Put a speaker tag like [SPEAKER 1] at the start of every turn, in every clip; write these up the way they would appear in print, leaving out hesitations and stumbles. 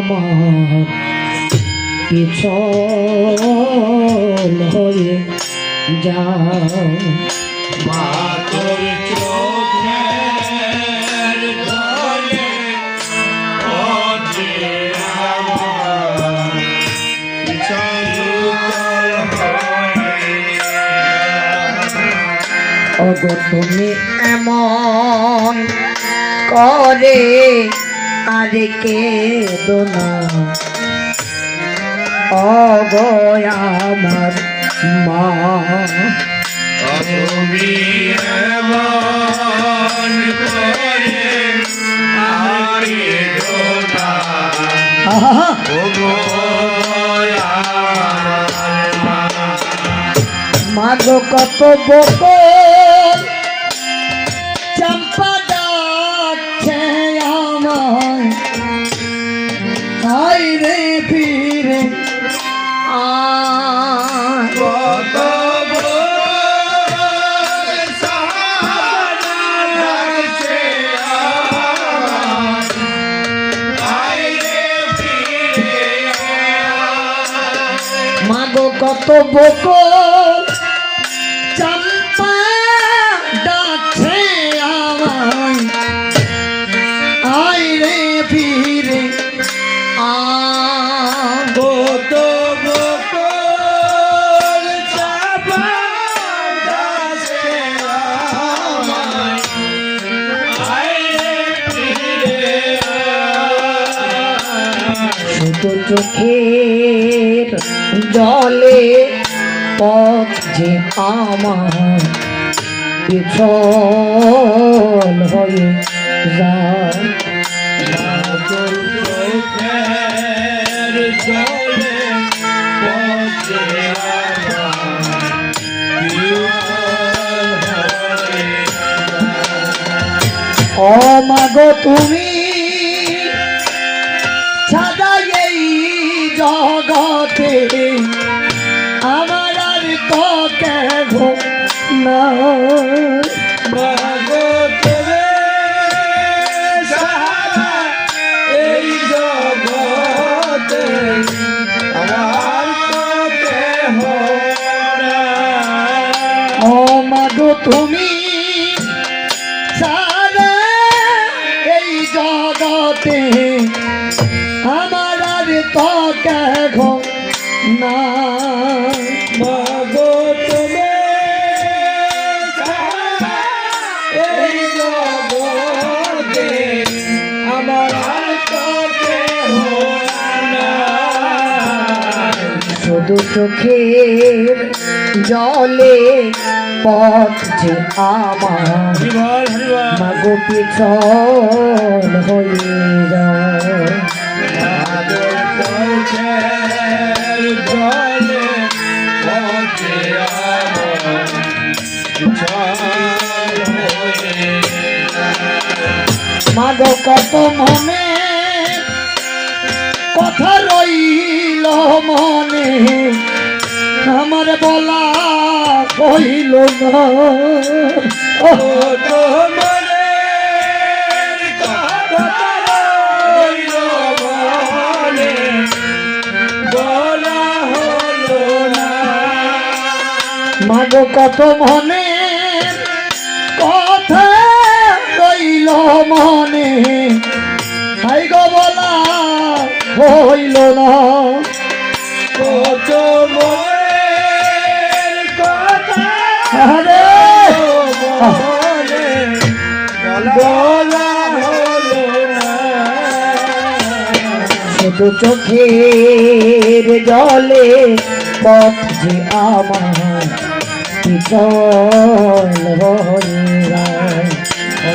[SPEAKER 1] আমার পিছল হয়ে যাও
[SPEAKER 2] মা তোর চোখের জলে ওঠে আমার পিছল
[SPEAKER 1] ওগো তুমি এমন করে আর কেঁদো না ওগো আমার মা
[SPEAKER 2] তুমি এমন করে আরে দোনা ওগো আমার মা
[SPEAKER 1] মাগো কত বকর চম্পা ডাকছে আমায় হাই রে ফিরে
[SPEAKER 2] কত
[SPEAKER 1] মাগো কত বকর চম্পা ডাকছে আমায় আই রে ফিরে
[SPEAKER 2] কত বকর চাপা ডাকছে আমায় আয় ফিরে
[SPEAKER 1] শুধু চোখের জলে পথ যে আমার পিছল হয়ে যায়
[SPEAKER 2] তোর চোখের জলে পথে
[SPEAKER 1] ও মাগো তুমি ছাড়া এই জগতে আমার আর তো কেহ না
[SPEAKER 2] মাগো তোরে সারা এই জগতে আমার তো কেহ নাই।
[SPEAKER 1] ও মাগো তুমি ছাড়া এই জগতে আমার আর তো কেহ না
[SPEAKER 2] মাগো তোরে সারা এই জগতে আমার তো কেহ নাই।
[SPEAKER 1] শুধু চোখের জলে পথ যে আমার
[SPEAKER 2] হরিবল হরিবল
[SPEAKER 1] মাগো পিছল হয়ে যায়
[SPEAKER 2] মাগো চোখের জলে পথে আমার পিছল হয়ে
[SPEAKER 1] মাগো কত মনে কথা রইল মনে আমার বলা কইল না
[SPEAKER 2] কত মনের কথা রইল মনে, বলা হলো না।
[SPEAKER 1] মাগো কত মনে কথা রইল মনে হাই গো বলা হইল না
[SPEAKER 2] কত মনের কথা
[SPEAKER 1] আরে
[SPEAKER 2] মনে, বলা হলো না।
[SPEAKER 1] শুধু চোখের জলে পথ যে আমার পিছল হয়ে যায়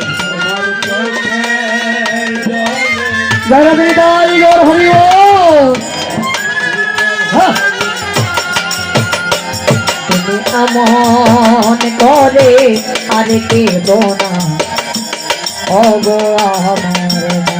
[SPEAKER 2] তোমার চোখের জলে
[SPEAKER 1] যারা বিদায় গর হরিব তুমি আমন করে আর কে দোনা অগো আমার